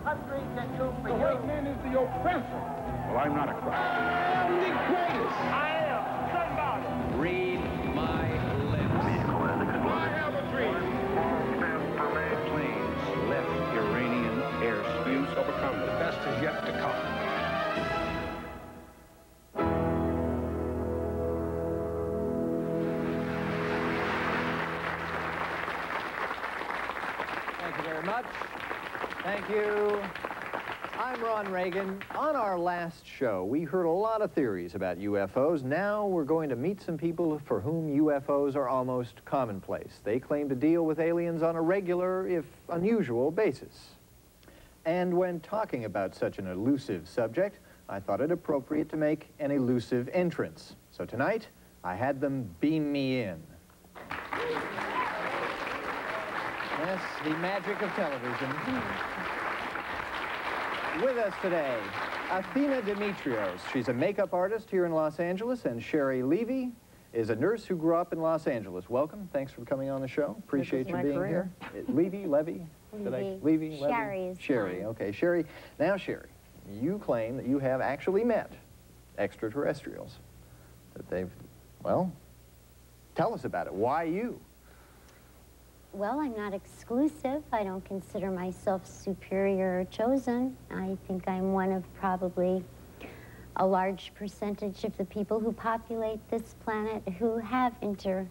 country can do for you. The white man is the oppressor. Well, I'm not a crime. I am the greatest. I am somebody. Read my lips. I have a dream. The planes left Iranian airspace. You overcome. The best is yet to come. Thank you very much. Thank you. I'm Ron Reagan. On our last show, we heard a lot of theories about UFOs. Now we're going to meet some people for whom UFOs are almost commonplace. They claim to deal with aliens on a regular, if unusual, basis. And when talking about such an elusive subject, I thought it appropriate to make an elusive entrance. So tonight, I had them beam me in. Yes, the magic of television. With us today, Athena Demetrios. She's a makeup artist here in Los Angeles, and Shari Levy is a nurse who grew up in Los Angeles. Welcome. Thanks for coming on the show. Appreciate you being here. Levy? Levy? Levy? Shari. Shari. Okay, Shari. Now, Shari, you claim that you have actually met extraterrestrials. That they've, well, tell us about it. Why you? Well, I'm not exclusive. I don't consider myself superior or chosen. I think I'm one of probably a large percentage of the people who populate this planet who have interacted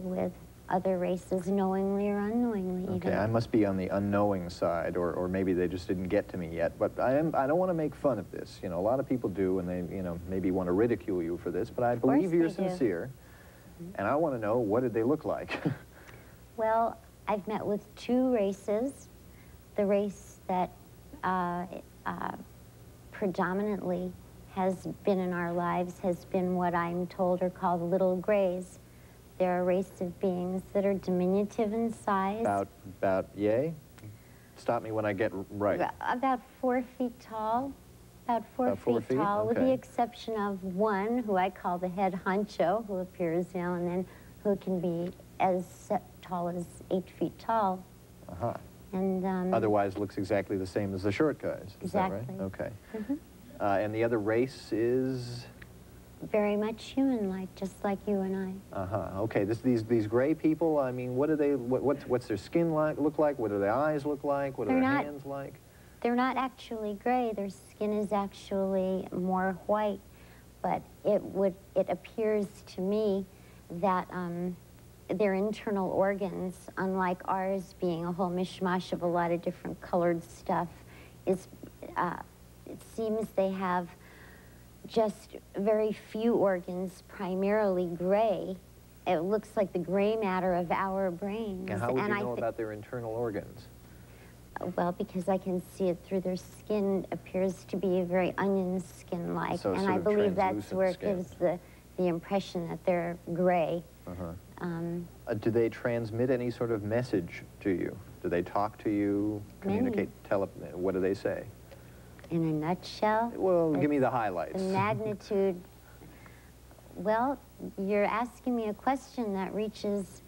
with other races, knowingly or unknowingly. Okay, I must be on the unknowing side, or maybe they just didn't get to me yet. But I don't want to make fun of this. You know, a lot of people do, and they, you know, maybe want to ridicule you for this. But I believe you're sincere, and I want to know, what did they look like? Well, I've met with two races. The race that predominantly has been in our lives has been what I'm told are called little grays. They're a race of beings that are diminutive in size. About yay? Stop me when I get right. About 4 feet tall. About four feet tall, okay. With the exception of one who I call the head honcho, who appears now and then, who can be as tall as 8 feet tall. Uh-huh. And otherwise looks exactly the same as the short guys. Is that right? Okay. And the other race is? Very much human-like, just like you and I. Uh-huh. Okay. These gray people, I mean, what do they? What's their skin look like? What do their eyes look like? What are their hands like? They're not actually gray. Their skin is actually more white, but it appears to me that their internal organs, unlike ours being a whole mishmash of a lot of different colored stuff, is it seems they have just very few organs, primarily gray. It looks like the gray matter of our brains. And how would you know about their internal organs? Well, because I can see it through their skin. Appears to be very onion skin-like, so and I believe that's where it gives the impression that they're gray. Do they transmit any sort of message to you? Do they talk to you, communicate, what do they say? In a nutshell? Well, give me the highlights. The magnitude. Well, you're asking me a question that reaches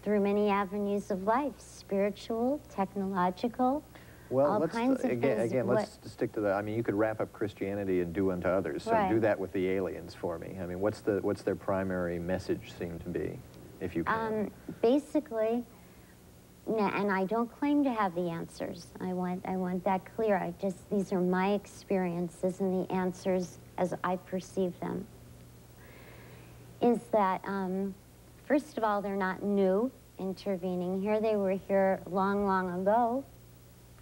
through many avenues of life, spiritual, technological, all kinds of things. Again, let's stick to that. I mean, you could wrap up Christianity and do unto others, so do that with the aliens for me. I mean, what's their primary message seem to be, if you can? Basically, and I don't claim to have the answers. I want that clear. These are my experiences and the answers as I perceive them. Is that, first of all, they're not new intervening here. They were here long, long ago,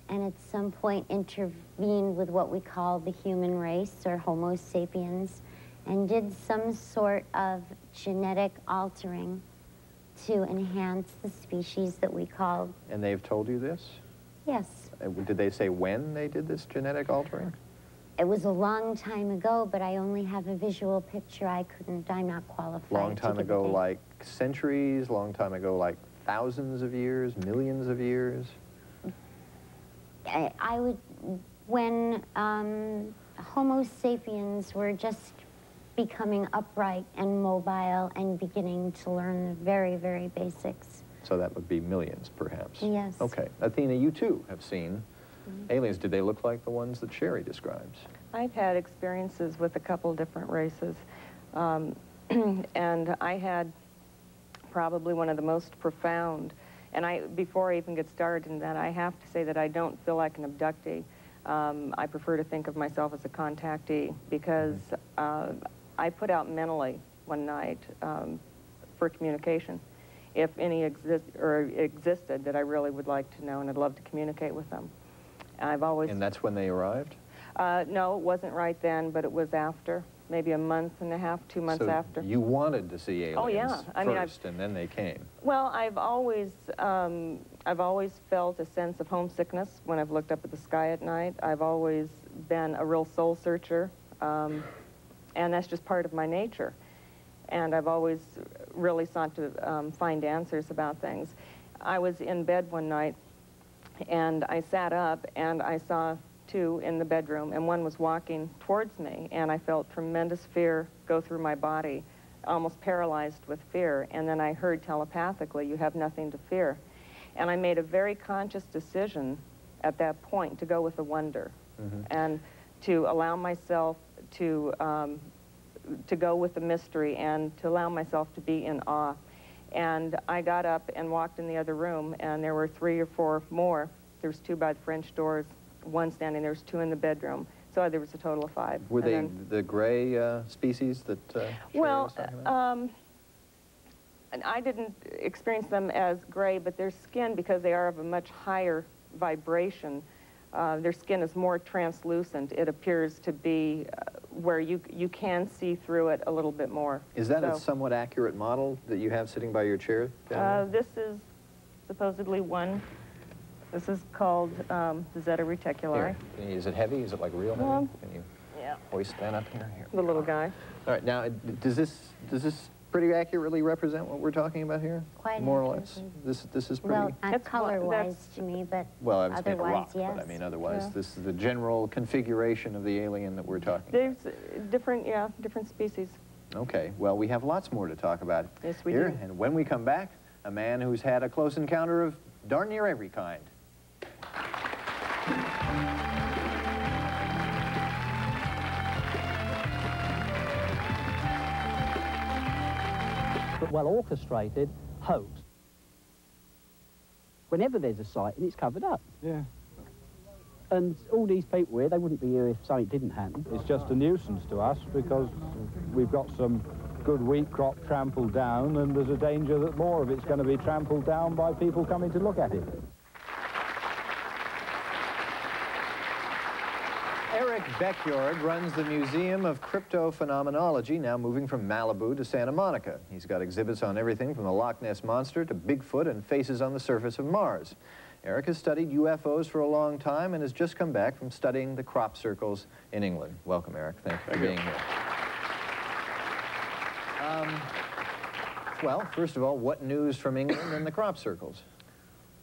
and at some point intervened with what we call the human race, or Homo sapiens, and did some sort of genetic altering to enhance the species that we call... And they've told you this? Yes. Did they say when they did this genetic altering? It was a long time ago, but I only have a visual picture. I'm not qualified. Long time ago, like centuries? Long time ago, like thousands of years, millions of years? When Homo sapiens were just becoming upright and mobile and beginning to learn the very, very basics. So that would be millions, perhaps? Yes. Okay. Athena, you too have seen Aliens, did they look like the ones that Shari describes? I've had experiences with a couple different races, and I had probably one of the most profound, and before I even get started in that, I have to say that I don't feel like an abductee. I prefer to think of myself as a contactee, because I put out mentally one night for communication, if any existed that I really would like to know, and I'd love to communicate with them. I've always... And that's when they arrived? No, it wasn't right then, but it was after, maybe a month and a half, 2 months after. You wanted to see aliens first, and then they came. Well, I've always felt a sense of homesickness when I've looked up at the sky at night. I've always been a real soul searcher, and that's just part of my nature. And I've always really sought to find answers about things. I was in bed one night, and I sat up, and I saw two in the bedroom, and one was walking towards me, and I felt tremendous fear go through my body, almost paralyzed with fear. And then I heard telepathically, "You have nothing to fear." And I made a very conscious decision at that point to go with the wonder, and to allow myself to go with the mystery, and to allow myself to be in awe. And I got up and walked in the other room, and there were 3 or 4 more. There was 2 by the French doors, 1 standing, there was 2 in the bedroom. So there was a total of 5. Were they the gray species that well, and I didn't experience them as gray, but their skin, because they are of a much higher vibration, their skin is more translucent. It appears to be where you can see through it a little bit more. Is that a somewhat accurate model that you have sitting by your chair? This is supposedly one. This is called the Zeta Reticuli. Here. Is it heavy? Is it like real heavy? Can you hoist that up here? The little guy. All right, now, does this pretty accurately represent what we're talking about here? Quite more or less. This is pretty. Well, not color-wise to me, but well, I was saying rock, yes. but I mean otherwise, this is the general configuration of the alien that we're talking about. There's different species. Okay, well, we have lots more to talk about we here, do. and when we come back, a man who's had a close encounter of darn near every kind. But well-orchestrated hoax. Whenever there's a sighting, it's covered up. Yeah. And all these people here, they wouldn't be here if something didn't happen. It's just a nuisance to us because we've got some good wheat crop trampled down, and there's a danger that more of it's going to be trampled down by people coming to look at it. Erik Beckjord runs the Museum of Cryptophenomenology, now moving from Malibu to Santa Monica. He's got exhibits on everything from the Loch Ness Monster to Bigfoot and faces on the surface of Mars. Erik has studied UFOs for a long time and has just come back from studying the crop circles in England. Welcome, Erik. Thank you for being here. Well, first of all, what news from England and the crop circles?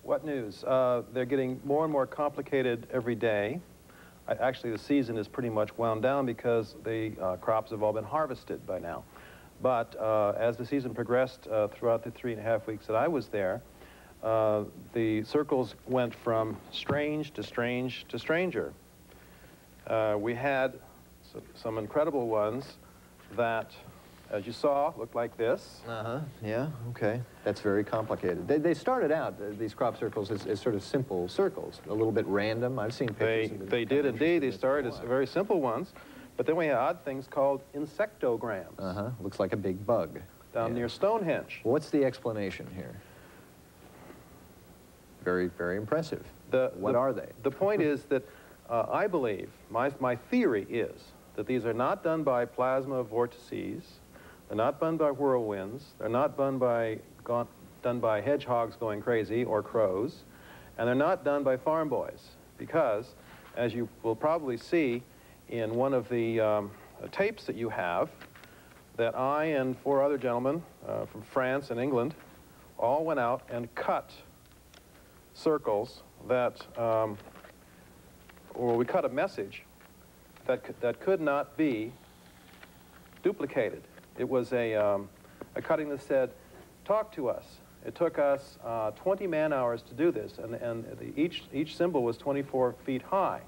What news? They're getting more and more complicated every day. Actually, the season is pretty much wound down because the crops have all been harvested by now. But as the season progressed throughout the 3.5 weeks that I was there, the circles went from strange to strange to stranger. We had some incredible ones that, as you saw, looked like this. Yeah, okay. That's very complicated. They started out, these crop circles, as sort of simple circles, a little bit random. I've seen pictures. They did indeed. They started as very simple ones, but then we had odd things called insectograms. Looks like a big bug. Down near Stonehenge. What's the explanation here? Very, very impressive. What are they? The point is that I believe, my theory is, that these are not done by plasma vortices. They're not done by whirlwinds. They're not done by hedgehogs going crazy or crows. And they're not done by farm boys. Because, as you will probably see in one of the tapes that you have, that I and 4 other gentlemen from France and England all went out and cut circles that, or we cut a message that could not be duplicated. It was a cutting that said, "Talk to us." It took us 20 man-hours to do this, and each symbol was 24 feet high.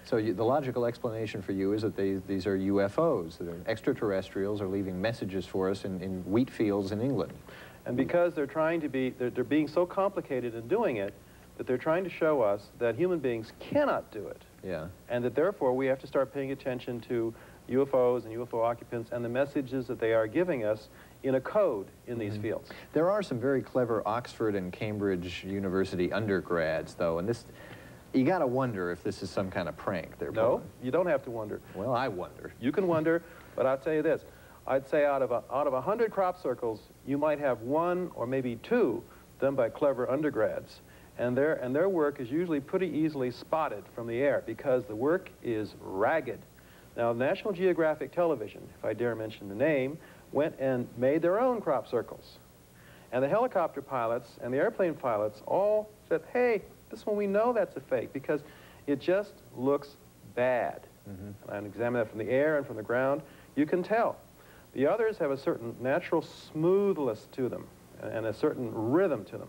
So the logical explanation for you is that these are UFOs, that are extraterrestrials are leaving messages for us in wheat fields in England. And because they're trying to be, they're being so complicated in doing it, that they're trying to show us that human beings cannot do it. Yeah. And that therefore we have to start paying attention to UFOs and UFO occupants and the messages that they are giving us in a code in these fields. There are some very clever Oxford and Cambridge University undergrads, though, and this, you got to wonder if this is some kind of prank they're pulling. No, you don't have to wonder. Well, I wonder. You can wonder, but I'll tell you this. I'd say out of 100 crop circles, you might have 1 or maybe 2 done by clever undergrads. And their work is usually pretty easily spotted from the air because the work is ragged. Now, National Geographic Television, if I dare mention the name, went and made their own crop circles. And the helicopter pilots and the airplane pilots all said, hey, this one we know that's a fake because it just looks bad. And I examine that from the air and from the ground. You can tell. The others have a certain natural smoothness to them and a certain rhythm to them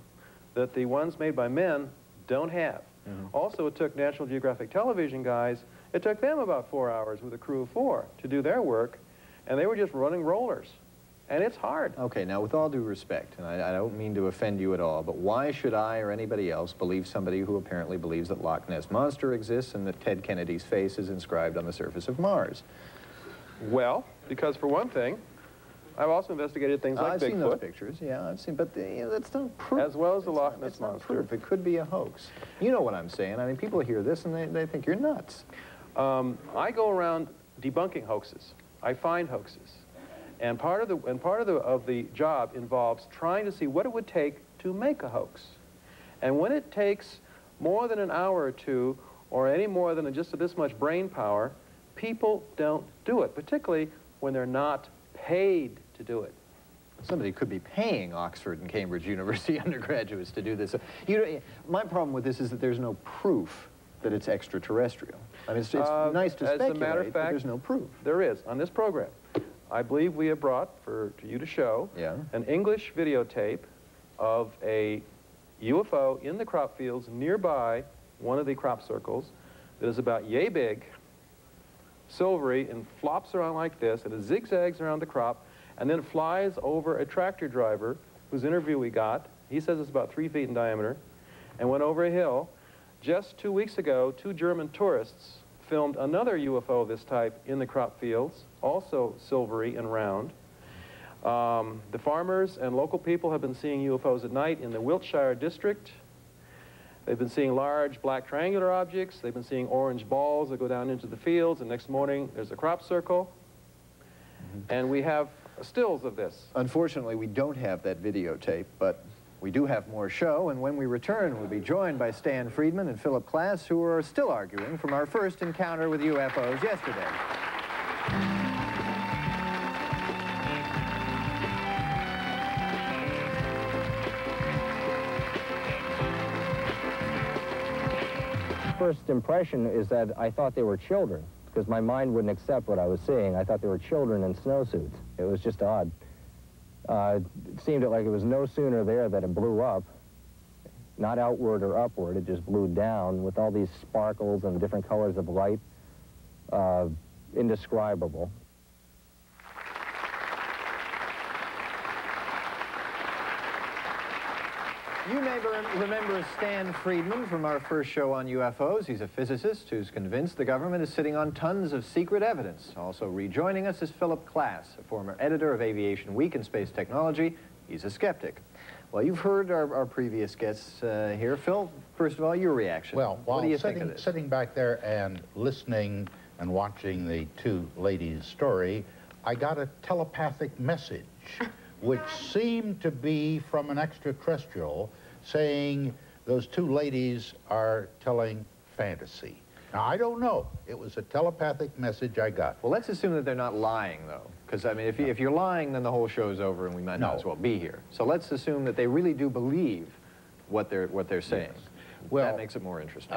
that the ones made by men don't have. Also, it took National Geographic Television guys, it took them about 4 hours with a crew of 4 to do their work, and they were just running rollers. And it's hard. Okay, now with all due respect, and I don't mean to offend you at all, but why should I or anybody else believe somebody who apparently believes that Loch Ness Monster exists and that Ted Kennedy's face is inscribed on the surface of Mars? Well, because for one thing, I've also investigated things like Bigfoot. I've seen those pictures, yeah, I've seen, but you know, that's not proof. As well as the Loch Ness Monster. Proof. It could be a hoax. You know what I'm saying. I mean, people hear this and they think you're nuts. I go around debunking hoaxes. I find hoaxes. And part of the job involves trying to see what it would take to make a hoax. And when it takes more than an hour or 2, or any more than just this much brain power, people don't do it, particularly when they're not paid to do it. Somebody could be paying Oxford and Cambridge University undergraduates to do this. You know, my problem with this is that there's no proof that it's extraterrestrial. I mean, it's nice to speculate, as a matter of fact, but there's no proof. There is. On this program, I believe we have brought to you to show an English videotape of a UFO in the crop fields nearby one of the crop circles that is about yay big, silvery, and flops around like this, and it zigzags around the crop, and then flies over a tractor driver whose interview we got. He says it's about 3 feet in diameter, and went over a hill. Just 2 weeks ago, 2 German tourists filmed another UFO of this type in the crop fields, also silvery and round. The farmers and local people have been seeing UFOs at night in the Wiltshire district. They've been seeing large black triangular objects. They've been seeing orange balls that go down into the fields, and next morning there's a crop circle. And we have stills of this. Unfortunately, we don't have that videotape, but we do have more show, and when we return, we'll be joined by Stanton Friedman and Philip Klass, who are still arguing from our first encounter with UFOs yesterday. First impression is that I thought they were children, because my mind wouldn't accept what I was seeing. I thought they were children in snowsuits. It was just odd. It seemed like it was no sooner there that it blew up, not outward or upward, it just blew down with all these sparkles and different colors of light, indescribable. You may remember Stan Friedman from our first show on UFOs. He's a physicist who's convinced the government is sitting on tons of secret evidence. Also rejoining us is Philip Klass, a former editor of Aviation Week and Space Technology. He's a skeptic. Well, you've heard our previous guests here. Phil, first of all, your reaction. Well, what do you think of this? Sitting back there and listening and watching the 2 ladies' story, I got a telepathic message which seemed to be from an extraterrestrial saying those 2 ladies are telling fantasy. Now, I don't know. It was a telepathic message I got. Well, let's assume that they're not lying, though. Because, I mean, if you're lying, then the whole show's over and we might not as well be here. So let's assume that they really do believe what they're saying. Yes. Well, that makes it more interesting.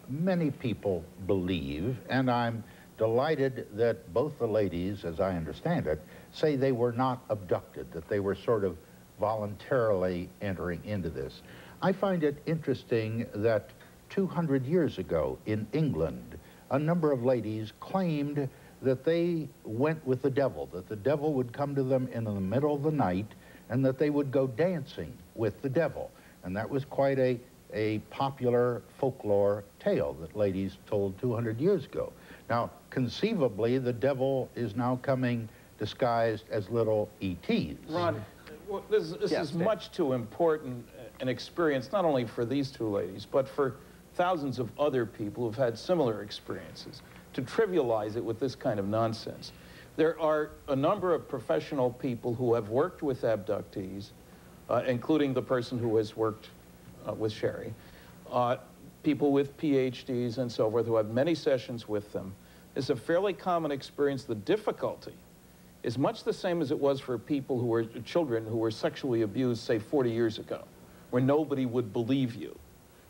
Many people believe, and I'm delighted that both the ladies, as I understand it, say they were not abducted, that they were sort of voluntarily entering into this. I find it interesting that 200 years ago in England, a number of ladies claimed that they went with the devil, that the devil would come to them in the middle of the night and that they would go dancing with the devil. And that was quite a popular folklore tale that ladies told 200 years ago. Now, conceivably, the devil is now coming disguised as little ETs. Ron, well, this is much too important an experience, not only for these two ladies, but for thousands of other people who've had similar experiences, to trivialize it with this kind of nonsense. There are a number of professional people who have worked with abductees, including the person who has worked with Shari, people with PhDs and so forth who have many sessions with them. It's a fairly common experience. The difficulty is much the same as it was for people who were children who were sexually abused, say, 40 years ago, where nobody would believe you.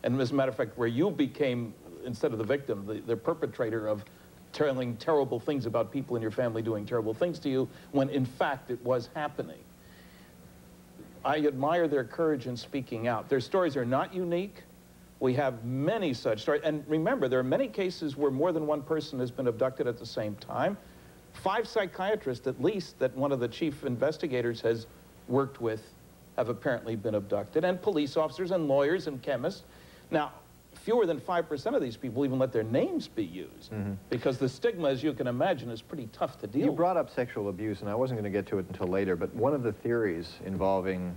And as a matter of fact, where you became, instead of the victim, the perpetrator of telling terrible things about people in your family doing terrible things to you, when in fact it was happening. I admire their courage in speaking out. Their stories are not unique. We have many such stories. And remember, there are many cases where more than one person has been abducted at the same time. 5 psychiatrists, at least, that one of the chief investigators has worked with have apparently been abducted, and police officers and lawyers and chemists. Now, fewer than 5% of these people even let their names be used, because the stigma, as you can imagine, is pretty tough to deal with. You brought up sexual abuse, and I wasn't going to get to it until later, but one of the theories involving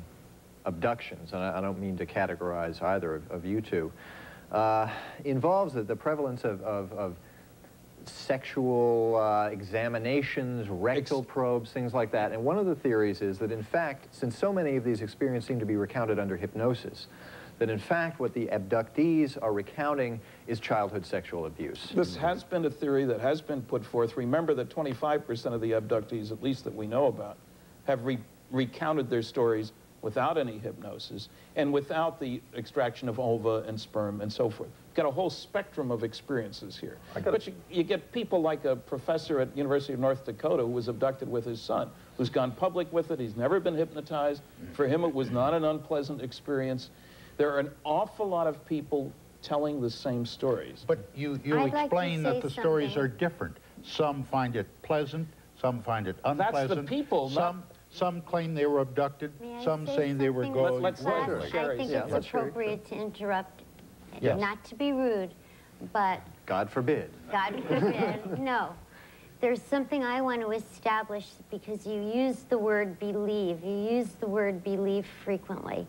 abductions, and I don't mean to categorize either of you two, involves the prevalence of sexual examinations, rectal probes, things like that. And one of the theories is that, in fact, since so many of these experiences seem to be recounted under hypnosis, that in fact what the abductees are recounting is childhood sexual abuse. This has been a theory that has been put forth. Remember that 25% of the abductees, at least that we know about, have recounted their stories without any hypnosis and without the extraction of ova and sperm and so forth. Got a whole spectrum of experiences here. But you get people like a professor at University of North Dakota who was abducted with his son, who's gone public with it. He's never been hypnotized. For him, it was not an unpleasant experience. There are an awful lot of people telling the same stories. But you explain that the stories are different. Some find it pleasant, some find it unpleasant. That's the people, some claim they were abducted, some saying they were going. I think it's appropriate to interrupt, not to be rude, but... God forbid. God forbid, no. There's something I want to establish, because you use the word believe. You use the word believe frequently.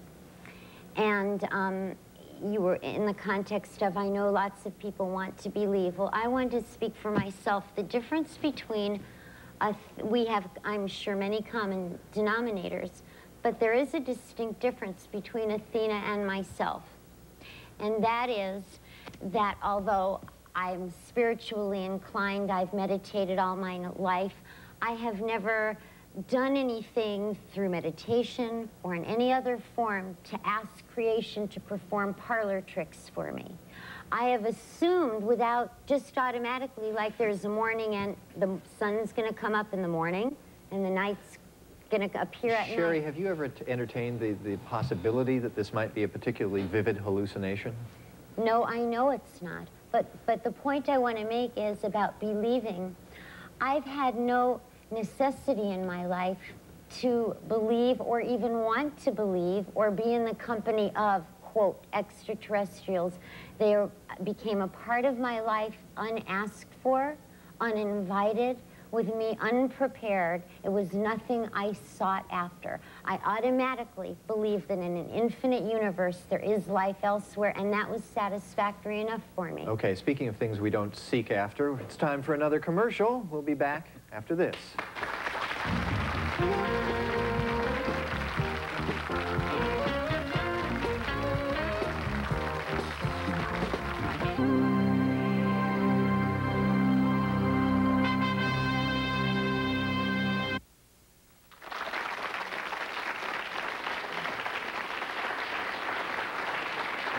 And you were in the context of, I know lots of people want to believe. Well, I want to speak for myself. The difference between, we have, I'm sure, many common denominators, but there is a distinct difference between Athena and myself. And that is that although I'm spiritually inclined, I've meditated all my life, I have never done anything through meditation or in any other form to ask creation to perform parlor tricks for me. I have assumed without, just automatically, like there's a morning and the sun's going to come up in the morning and the night's going to appear at night. Shari, have you ever entertained the possibility that this might be a particularly vivid hallucination? No, I know it's not. But the point I want to make is about believing. I've had no necessity in my life to believe or even want to believe or be in the company of, quote, extraterrestrials. They became a part of my life unasked for, uninvited, with me unprepared. It was nothing I sought after. I automatically believed that in an infinite universe there is life elsewhere, and that was satisfactory enough for me. Okay, speaking of things we don't seek after, it's time for another commercial. We'll be back after this.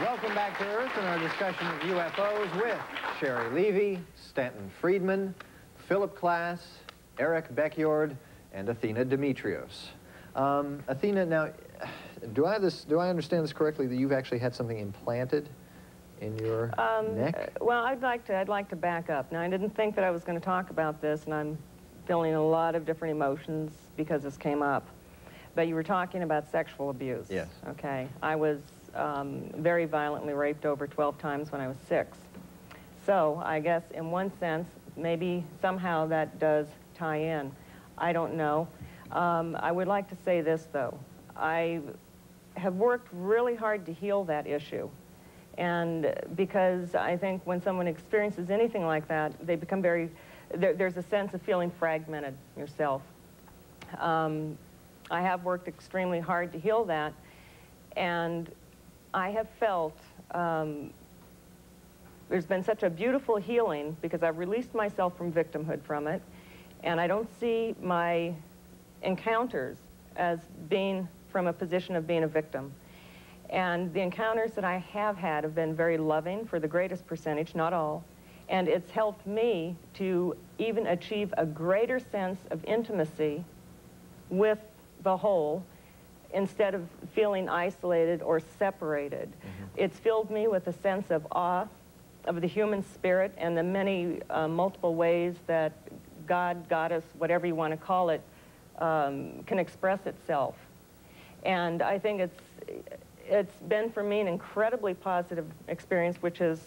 Welcome back to Earth and our discussion of UFOs with Shari Levy, Stanton Friedman, Philip Klass, Erik Beckjord, and Athena Demetrios. Athena, now, do I understand this correctly, that you've actually had something implanted in your neck? Well, I'd like to back up. Now, I didn't think that I was going to talk about this, and I'm feeling a lot of different emotions because this came up. But you were talking about sexual abuse. Yes. Okay. I was very violently raped over 12 times when I was 6. So I guess in one sense, maybe somehow that does tie in. I don't know. I would like to say this, though. I have worked really hard to heal that issue. And because I think when someone experiences anything like that, they become very, there's a sense of feeling fragmented yourself. I have worked extremely hard to heal that, and I have felt there's been such a beautiful healing because I've released myself from victimhood from it, and I don't see my encounters as being from a position of being a victim. And the encounters that I have been very loving for the greatest percentage, not all, and it's helped me to even achieve a greater sense of intimacy with the whole instead of feeling isolated or separated. Mm-hmm. It's filled me with a sense of awe of the human spirit and the many multiple ways that God, Goddess, whatever you want to call it, can express itself. And I think it's been for me an incredibly positive experience, which is,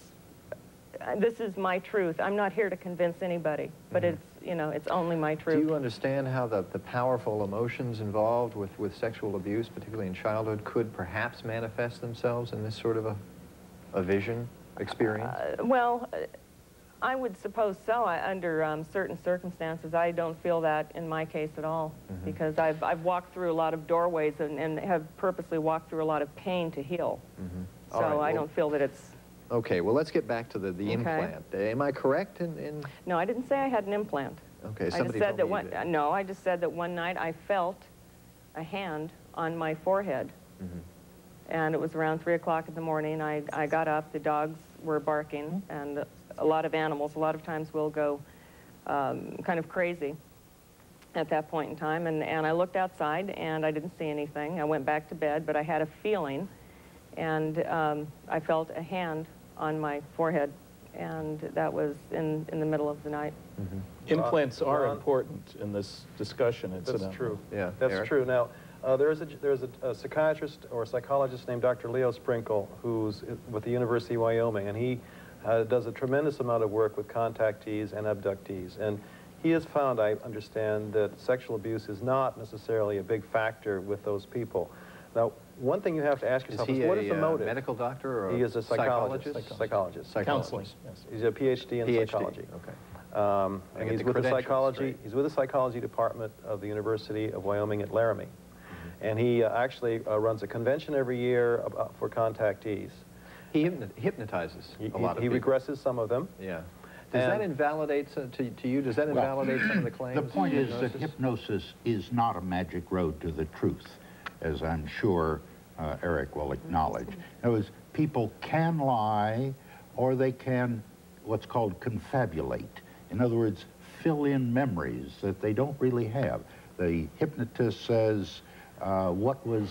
this is my truth. I'm not here to convince anybody, but it's, you know, it's only my truth. Do you understand how the powerful emotions involved with sexual abuse, particularly in childhood, could perhaps manifest themselves in this sort of a vision experience? Well, I would suppose so. Under certain circumstances, I don't feel that in my case at all, mm-hmm. because I've walked through a lot of doorways and have purposely walked through a lot of pain to heal. Mm-hmm. So right, I don't feel that it's... Okay, well, let's get back to the okay. implant. Am I correct in... No, I didn't say I had an implant. Okay, somebody told me that no, I just said that one night I felt a hand on my forehead. Mm-hmm. And it was around 3 o'clock in the morning. I got up, the dogs were barking, and a lot of animals, a lot of times will go kind of crazy at that point in time. And I looked outside, and I didn't see anything. I went back to bed, but I had a feeling, and I felt a hand on my forehead, and that was in the middle of the night. Mm-hmm. Implants are important in this discussion, incidentally. That's true. Yeah, that's Eric? true. Now, there's a psychiatrist or psychologist named Dr. Leo Sprinkle, who's with the University of Wyoming, and he does a tremendous amount of work with contactees and abductees. And he has found, I understand, that sexual abuse is not necessarily a big factor with those people. Now, one thing you have to ask yourself is what is the motive? Is he a medical doctor or he is a psychologist? Psychologist. Counseling. Yes. He's a PhD in psychology. Okay. And he's with the psychology. He's with the psychology department of the University of Wyoming at Laramie. And he actually runs a convention every year for contactees. He hypnotizes a lot of people. He regresses some of them. Yeah. Does that invalidate, to you, does that invalidate some of the claims? The point is that hypnosis is not a magic road to the truth, as I'm sure Erik will acknowledge. In other words, people can lie, or they can what's called confabulate. In other words, fill in memories that they don't really have. The hypnotist says, what was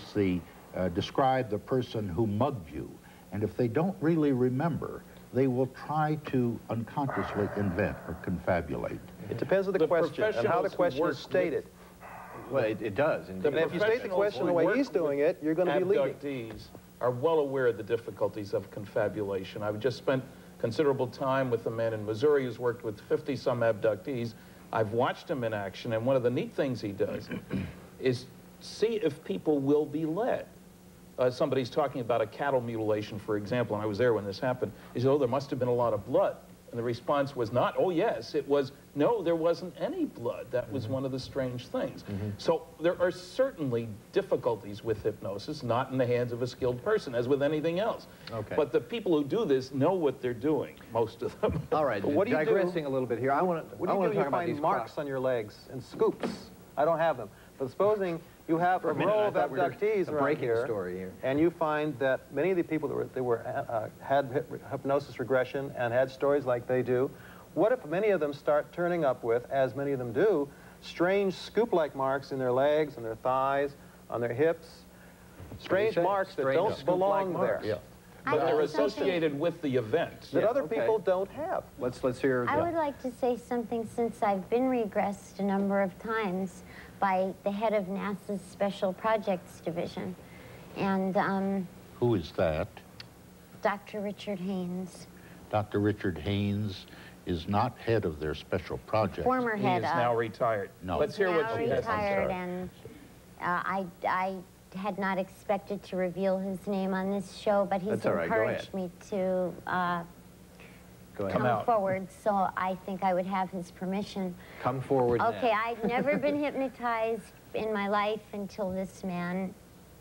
describe the person who mugged you. And if they don't really remember, they will try to unconsciously invent or confabulate. It depends on the question and how the question is stated. Well, it does. And if you state the question the way he's doing it, you're going to be leading. Abductees are well aware of the difficulties of confabulation. I've just spent considerable time with a man in Missouri who's worked with 50-some abductees. I've watched him in action, and one of the neat things he does is see if people will be led. Somebody's talking about a cattle mutilation, for example, and I was there when this happened. He said, oh, there must have been a lot of blood. And the response was not, oh, yes. It was, no, there wasn't any blood. That was one of the strange things. So there are certainly difficulties with hypnosis, not in the hands of a skilled person, as with anything else. Okay. But the people who do this know what they're doing, most of them. All right, what do you digressing a little bit here, I want to talk about find these marks on your legs and scoops. I don't have them. But supposing you have a row of abductees around here, and you find that many of the people that had hypnosis regression and had stories like they do, what if many of them start turning up with, as many of them do, strange scoop-like marks in their legs, on their thighs, on their hips? Strange marks that don't belong there. Yeah. But they're associated with the event. That other people don't have. Let's hear. I would like to say something, since I've been regressed a number of times by the head of NASA's Special Projects Division. And Who is that? Dr. Richard Haynes. Dr. Richard Haynes is not head of their special project. Former He head is of. now retired. No. Let's hear what she has to retired, say. and I had not expected to reveal his name on this show, but he's That's all right. Go encouraged me to Go ahead. come forward, so I think I would have his permission. Come forward Okay, now. I'd never been hypnotized in my life until this man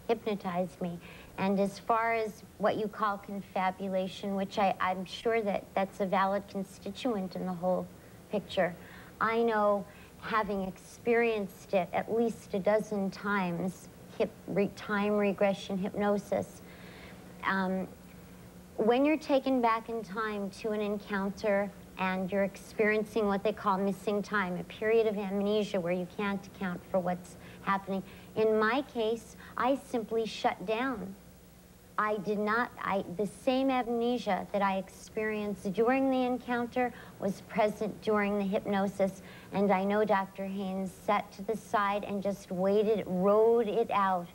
hypnotized me. And as far as what you call confabulation, which I'm sure that's a valid constituent in the whole picture, I know, having experienced it at least a dozen times, time regression hypnosis, when you're taken back in time to an encounter and you're experiencing what they call missing time, a period of amnesia where you can't account for what's happening. In my case, I simply shut down. I did not, the same amnesia that I experienced during the encounter was present during the hypnosis, and I know Dr. Haynes sat to the side and just waited, rode it out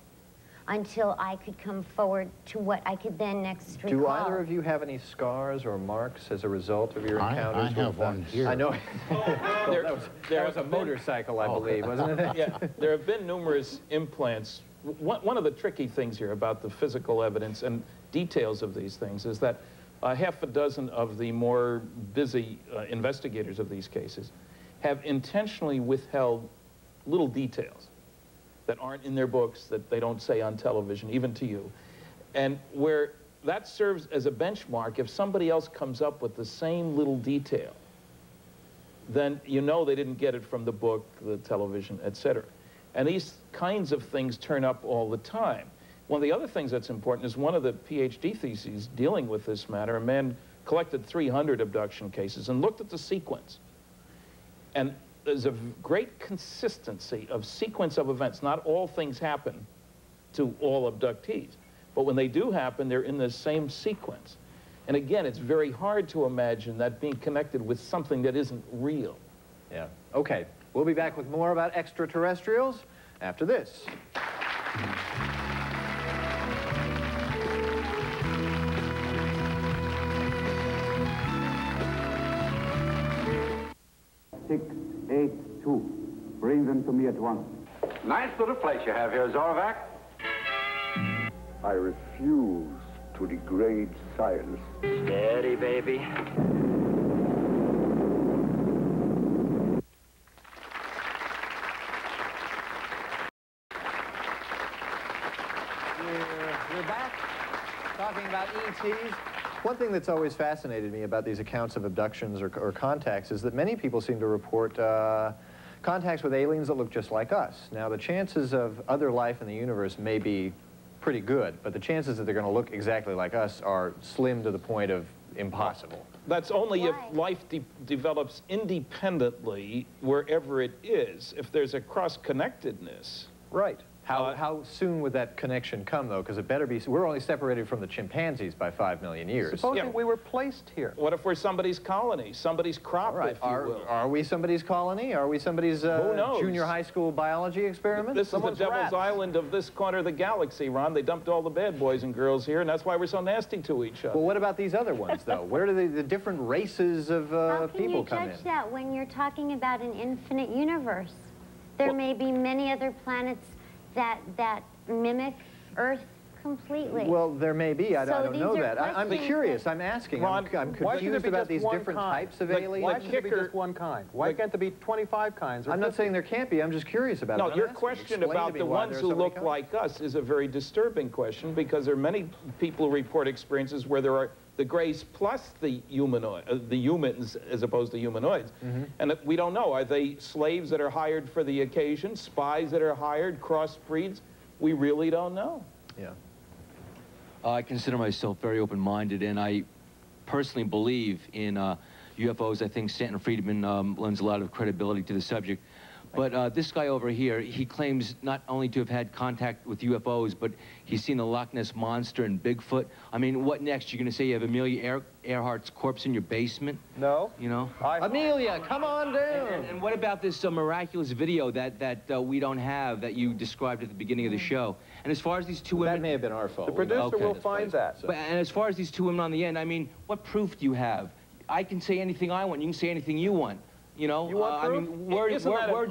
until I could come forward to what I could then next recall. Do either of you have any scars or marks as a result of your encounters? I have one here. I know. that was a motorcycle, I believe, wasn't it? Yeah, there have been numerous implants. One of the tricky things here about the physical evidence and details of these things is that half a dozen of the more busy investigators of these cases have intentionally withheld little details that aren't in their books, that they don't say on television, even to you. And where that serves as a benchmark, if somebody else comes up with the same little detail, then you know they didn't get it from the book, the television, etc. And these kinds of things turn up all the time. One of the other things that's important is one of the PhD theses dealing with this matter, a man collected 300 abduction cases and looked at the sequence. And there's a great consistency of sequence of events. Not all things happen to all abductees, but when they do happen, they're in the same sequence. And again, it's very hard to imagine that being connected with something that isn't real. Yeah. Okay. We'll be back with more about extraterrestrials after this. Six, 8, 2. Bring them to me at once. Nice little place you have here, Zorvac. I refuse to degrade science. Steady, baby. We're back talking about ETs. One thing that's always fascinated me about these accounts of abductions or contacts is that many people seem to report contacts with aliens that look just like us. Now, the chances of other life in the universe may be pretty good, but the chances that they're going to look exactly like us are slim to the point of impossible. That's only if life develops independently wherever it is, if there's a cross-connectedness. Right. How soon would that connection come, though? Because it better be... We're only separated from the chimpanzees by 5 million years. Supposing we were placed here. What if we're somebody's colony, somebody's crop, if you will? Are we somebody's colony? Are we somebody's junior high school biology experiment? This is the devil's island of this corner of the galaxy, Ron. They dumped all the bad boys and girls here, and that's why we're so nasty to each other. Well, what about these other ones, though? Where do the different races of people come in? How can you judge that when you're talking about an infinite universe? There may be many other planets that mimic Earth completely. Well, there may be. I don't know these are that. I'm curious. I'm asking. Ron, I'm confused about these different types of aliens. Why can't it be just one kind? Why can't there be 25 kinds? I'm not saying there can't be. I'm just curious about it. No, your question about the ones who look like us is a very disturbing question, because there are many people who report experiences where there are the grays plus the humanoid, the humans as opposed to humanoids. And we don't know. Are they slaves that are hired for the occasion, spies that are hired, crossbreeds? We really don't know. Yeah. I consider myself very open-minded, and I personally believe in UFOs. I think Stanton Friedman lends a lot of credibility to the subject. But this guy over here, he claims not only to have had contact with UFOs, but he's seen the Loch Ness Monster and Bigfoot. I mean, what next? You're going to say you have Amelia Earhart's corpse in your basement? No. You know? Amelia, come on down. And what about this miraculous video that we don't have that you described at the beginning of the show? And as far as these two women... That may have been our fault. The producer will find that. But, and as far as these two women on the end, I mean, what proof do you have? I can say anything I want. You can say anything you want. You know? You want proof? I mean, words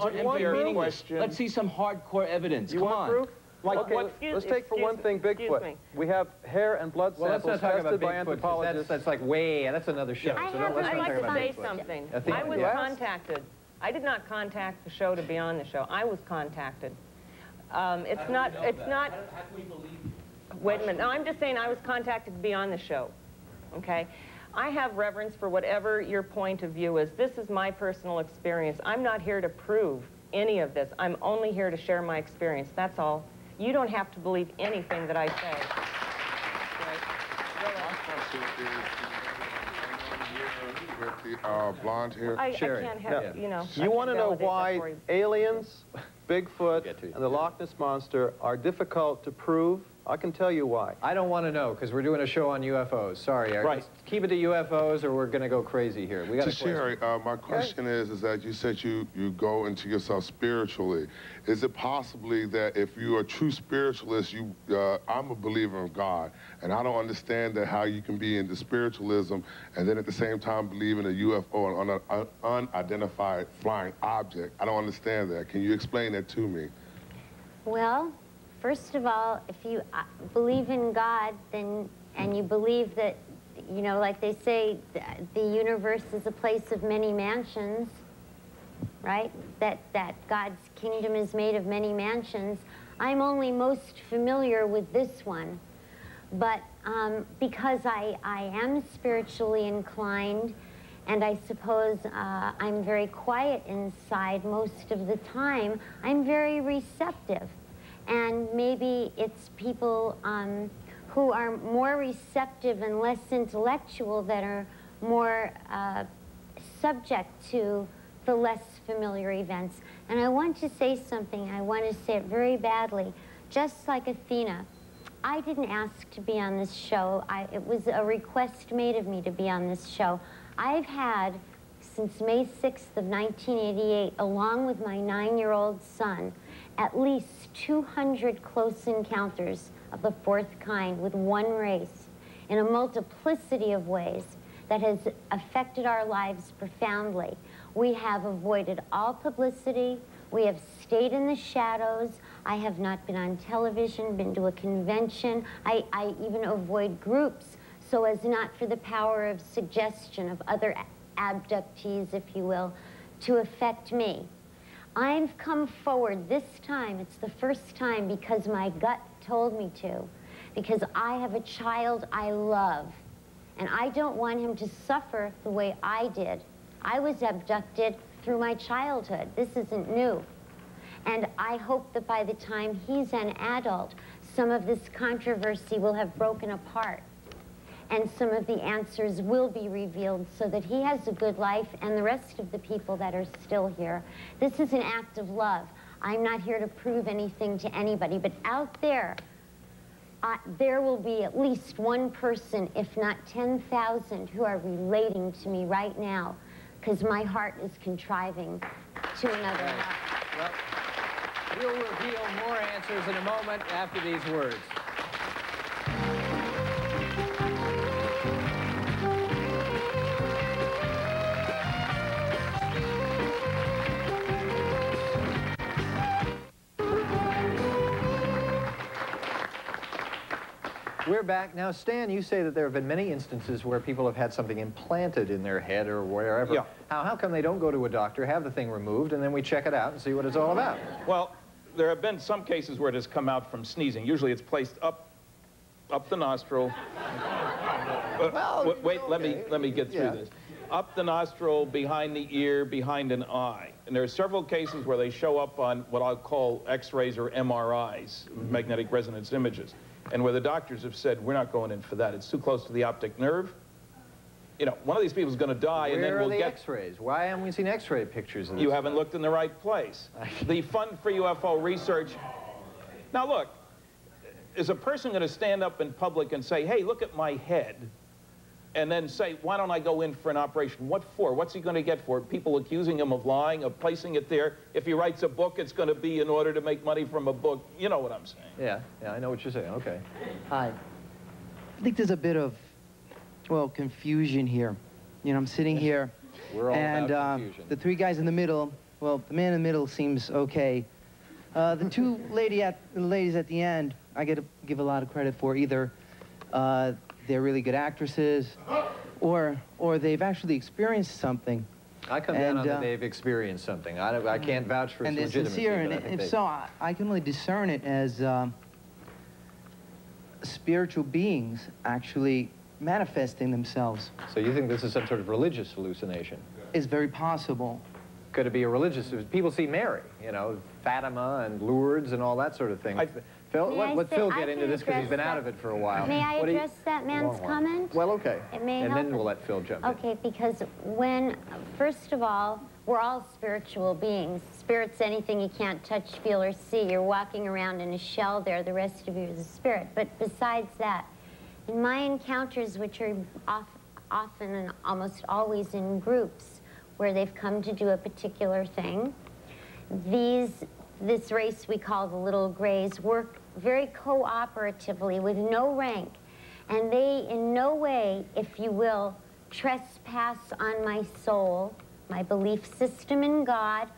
are meaningless. Let's see some hardcore evidence. You Come want on. proof? Like, Okay, let's take for one thing Bigfoot. We have hair and blood samples tested by anthropologists. That's like that's another show. I'd like to say something. I was contacted. I did not contact the show to be on the show. I was contacted. It's not, wait a minute. No, I'm just saying I was contacted to be on the show, okay? I have reverence for whatever your point of view is. This is my personal experience. I'm not here to prove any of this. I'm only here to share my experience. That's all. You don't have to believe anything that I say. With the blonde hair. I can't have, you know. You want to know why aliens, Bigfoot, and the Loch Ness Monster are difficult to prove? I can tell you why. I don't want to know, because we're doing a show on UFOs. Sorry, Eric. Right. Keep it to UFOs, or we're going to go crazy here. We got a question. Shari, my question is that you said you go into yourself spiritually. Is it possibly that if you're a true spiritualist, I'm a believer of God, and I don't understand that how you can be into spiritualism and then at the same time believe in a UFO, an unidentified flying object? I don't understand that. Can you explain that to me? Well, first of all, if you believe in God, then, and you believe that, you know, like they say, the universe is a place of many mansions, right? That God's kingdom is made of many mansions. I'm only most familiar with this one. But because I am spiritually inclined, and I suppose I'm very quiet inside most of the time, I'm very receptive. And maybe it's people who are more receptive and less intellectual that are more subject to the less familiar events. And I want to say something. I want to say it very badly. Just like Athena, I didn't ask to be on this show. It was a request made of me to be on this show. I've had, since May 6th of 1988, along with my 9-year-old son, at least 200 close encounters of the fourth kind with one race in a multiplicity of ways that has affected our lives profoundly. We have avoided all publicity. We have stayed in the shadows. I have not been on television, been to a convention. I even avoid groups so as not for the power of suggestion of other abductees, if you will, to affect me. I've come forward this time. It's the first time because my gut told me to, because I have a child I love, and I don't want him to suffer the way I did. I was abducted through my childhood. This isn't new. And I hope that by the time he's an adult, some of this controversy will have broken apart, and some of the answers will be revealed so that he has a good life and the rest of the people that are still here. This is an act of love. I'm not here to prove anything to anybody, but out there, there will be at least one person, if not 10,000, who are relating to me right now, because my heart is contriving to another level. Well, we'll reveal more answers in a moment after these words. We're back. Now, Stan, you say that there have been many instances where people have had something implanted in their head or wherever. Yeah. How come they don't go to a doctor, have the thing removed, and then we check it out and see what it's all about? Well, there have been some cases where it has come out from sneezing. Usually it's placed up the nostril. Wait, okay. let me get through this. Up the nostril, behind the ear, behind an eye. And there are several cases where they show up on what I'll call X-rays or MRIs, magnetic resonance images, and where the doctors have said, we're not going in for that. It's too close to the optic nerve. you know, one of these people is going to die, and then Where we'll are the get... X-rays? Why haven't we seen X-ray pictures of this? You haven't looked in the right place. The Fund for UFO Research... Now, look, is a person going to stand up in public and say, hey, look at my head, and then say, why don't I go in for an operation? What for? What's he going to get for it? People accusing him of lying, of placing it there. If he writes a book, it's going to be in order to make money from a book. You know what I'm saying. Yeah, I know what you're saying. Okay. Hi. I think there's a bit of, well, confusion here. You know, I'm sitting here, We're all and about confusion. the three guys in the middle, well, the man in the middle seems okay. The two ladies at the end, I get to give a lot of credit for. Either they're really good actresses, or they've actually experienced something. I come down on that they've experienced something. I can't vouch for its and they're legitimacy. sincere, and but I think if they... so, I can only discern it as spiritual beings actually manifesting themselves. So you think this is some sort of religious hallucination? It's very possible. Could it be a religious? People see Mary, you know, Fatima and Lourdes and all that sort of thing. Phil, let Phil get into this because he's been out of it for a while. May I address that man's comment? Well, okay. It may and help then us. we'll let Phil jump in. Okay, because when, first of all, we're all spiritual beings. Spirit's anything you can't touch, feel, or see. You're walking around in a shell there. The rest of you is a spirit. But besides that, in my encounters, which are often and almost always in groups, where they've come to do a particular thing, this race we call the Little Grays work very cooperatively with no rank, and they in no way, if you will, trespass on my soul, my belief system in God,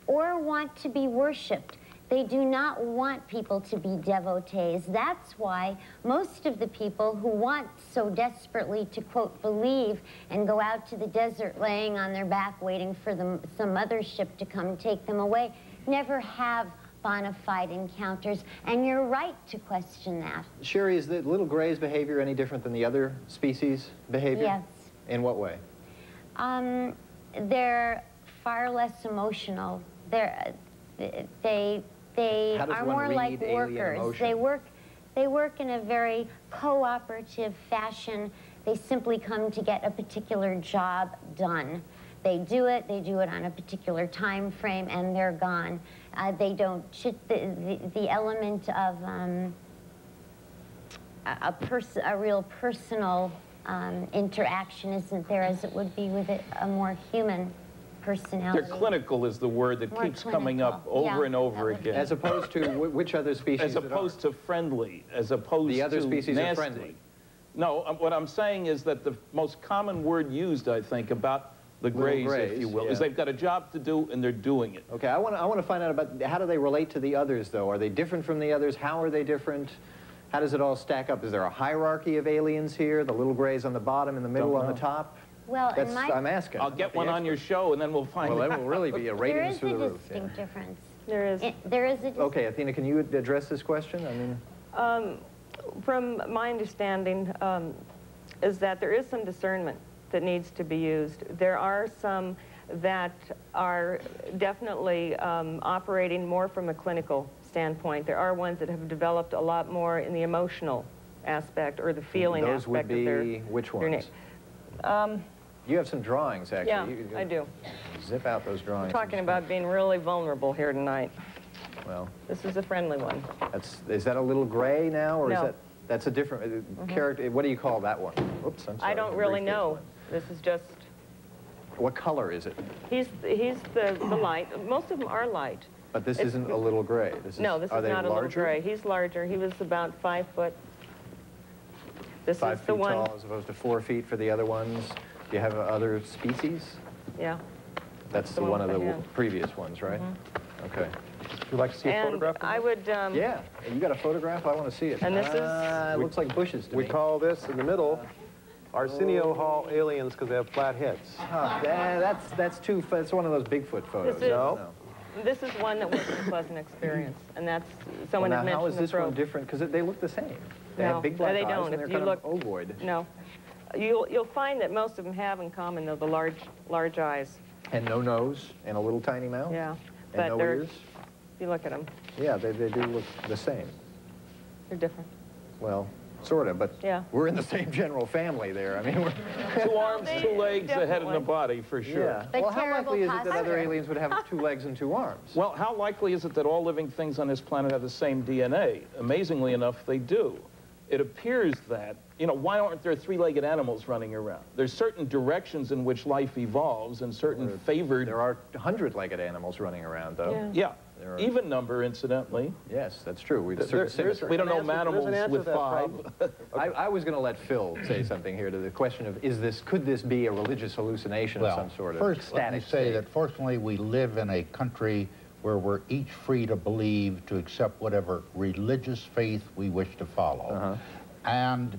or want to be worshipped. They do not want people to be devotees. That's why most of the people who want so desperately to, quote, believe and go out to the desert laying on their back waiting for some mothership to come take them away never have bona fide encounters. And you're right to question that. Shari, is the Little Grays' behavior any different than the other species' behavior? Yes. In what way? They're far less emotional. They are more like workers. They work in a very cooperative fashion. They simply come to get a particular job done. They do it on a particular time frame, and they're gone. They don't, the element of a real personal interaction isn't there as it would be with a more human personality. They're clinical is the word that keeps coming up over and over again. As opposed to which other species? As opposed to friendly, as opposed to the other species nasty. are friendly. No, what I'm saying is that the most common word used, I think, about the Grays, if you will, is they've got a job to do and they're doing it. Okay, I want to find out about how do they relate to the others, though? Are they different from the others? How are they different? How does it all stack up? Is there a hierarchy of aliens here? The Little Grays on the bottom, in the middle, on the top? Well, I'm asking. I'll get one on your show, and then we'll find out. Well, that will really be a ratings through the roof. There is a distinct difference. There is. There is a distinct... Okay, Athena, can you address this question? I mean... from my understanding, is that there is some discernment that needs to be used. There are some that are definitely operating more from a clinical standpoint. There are ones that have developed a lot more in the emotional aspect or the feeling aspect of their... Those would be which ones? You have some drawings, actually. Yeah, I do. Zip out those drawings. We're talking about being really vulnerable here tonight. Well... This is a friendly one. Is that a Little Gray now, or no. is that... That's a different character. What do you call that one? Oops, I'm sorry. I don't really know. This is just... What color is it? He's the light. Most of them are light. But this isn't a Little Gray. No, this is not a Little Gray. He's larger. He was about 5 foot. This is the one. 5 feet tall as opposed to 4 feet for the other ones. Do you have other species? Yeah. That's the one of the previous ones, right? Okay. Would you like to see a photograph? I would... yeah. You got a photograph? I want to see it. And this is... It looks like bushes to me. We call this, in the middle, Arsenio Hall aliens because they have flat heads. That's one of those Bigfoot photos. This is one that was a pleasant experience, and that's... Someone had mentioned how is this one different? Because they look the same. They have big black eyes, and they're kind of ovoid. No. You'll find that most of them have in common, though, the large eyes. And no nose, and a little tiny mouth? Yeah. And no ears? You look at them. Yeah, they do look the same. They're different. Well, sort of, but Yeah. we're in the same general family there. I mean, we're... 2 arms, 2 legs, a head and a body, for sure. Yeah. But well, how terrible likely is it that other posture. aliens would have 2 legs and 2 arms? Well, how likely is it that all living things on this planet have the same DNA? Amazingly enough, they do. It appears that, you know, why aren't there 3-legged animals running around? There's certain directions in which life evolves and certain favored... There are 100-legged animals running around, though. Yeah. Even number, incidentally. Yes, that's true. We don't know animals with 5. I was going to let Phil say something here to the question of, could this be a religious hallucination of some sort of first, let me say that fortunately we live in a country where we're each free to believe, to accept whatever religious faith we wish to follow. And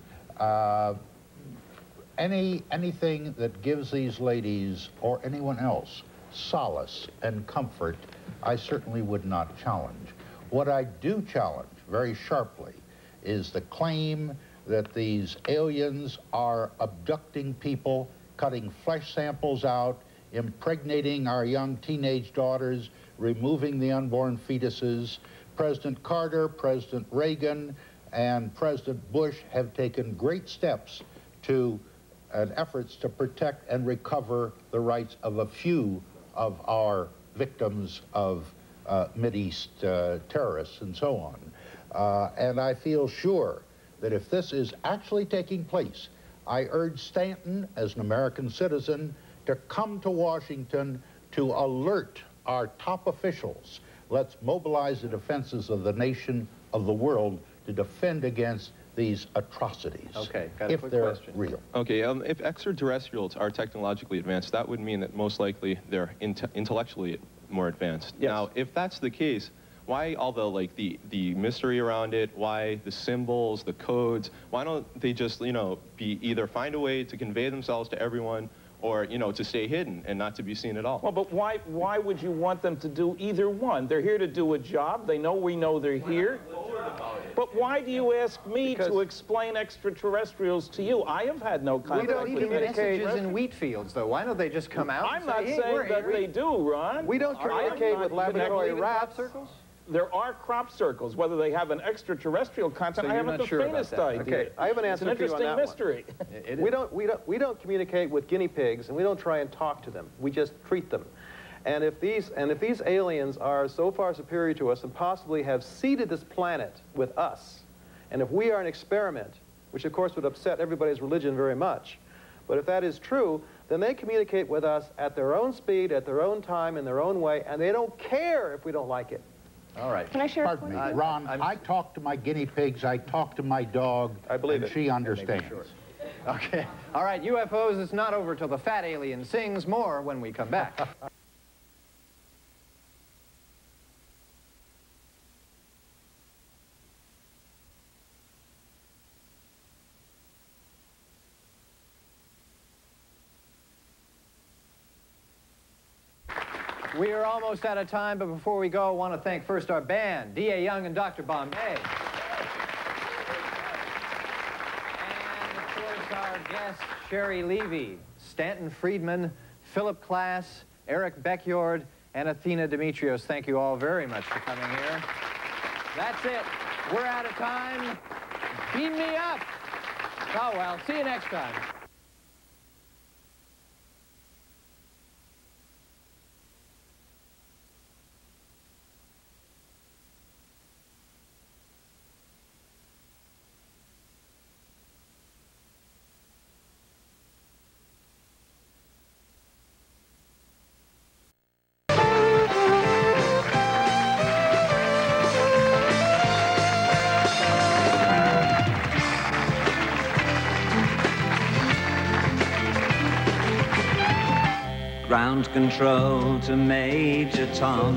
anything that gives these ladies or anyone else solace and comfort, I certainly would not challenge. What I do challenge very sharply is the claim that these aliens are abducting people, cutting flesh samples out, impregnating our young teenage daughters, removing the unborn fetuses. President Carter, President Reagan, and President Bush have taken great steps to efforts to protect and recover the rights of a few of our victims of Mideast terrorists and so on. And I feel sure that if this is actually taking place, I urge Stanton, as an American citizen, to come to Washington to alert our top officials. Let's mobilize the defenses of the nation, of the world, to defend against these atrocities. Okay, got a if quick they're question. real. Okay, if extraterrestrials are technologically advanced, that would mean that most likely they're intellectually more advanced. Yes. Now, if that's the case, why all the the mystery around it? Why the symbols, the codes? Why don't they just be either find a way to convey themselves to everyone, or to stay hidden and not to be seen at all? Well, but why would you want them to do either one? They're here to do a job. They know we know they're here. But why do you ask me to explain extraterrestrials to you? I have had no contact We don't with even messages in wheat fields, though. Why don't they just come out I'm and not say, hey, saying that they do, Ron. We don't communicate with laboratory crop circles? There are crop circles. Whether they have an extraterrestrial content, I haven't the faintest idea. Okay, I have an answer It's an for you on interesting that mystery. We don't communicate with guinea pigs, and we don't try and talk to them. We just treat them. And if these aliens are so far superior to us and possibly have seeded this planet with us, and if we are an experiment, which of course would upset everybody's religion very much, but if that is true, then they communicate with us at their own speed, at their own time, in their own way, and they don't care if we don't like it. All right. Can I share? Pardon me, Ron, I talk to my guinea pigs, I talk to my dog, and she understands. Okay. All right, UFOs, it's not over till the fat alien sings. More when we come back. We are almost out of time, but before we go, I want to thank first our band, D.A. Young and Dr. Bombay. And, of course, our guests, Shari Levy, Stanton Friedman, Philip Klass, Erik Beckjord, and Athena Demetrios. Thank you all very much for coming here. That's it. We're out of time. Beam me up. Oh, well, see you next time. Ground control to Major Tom.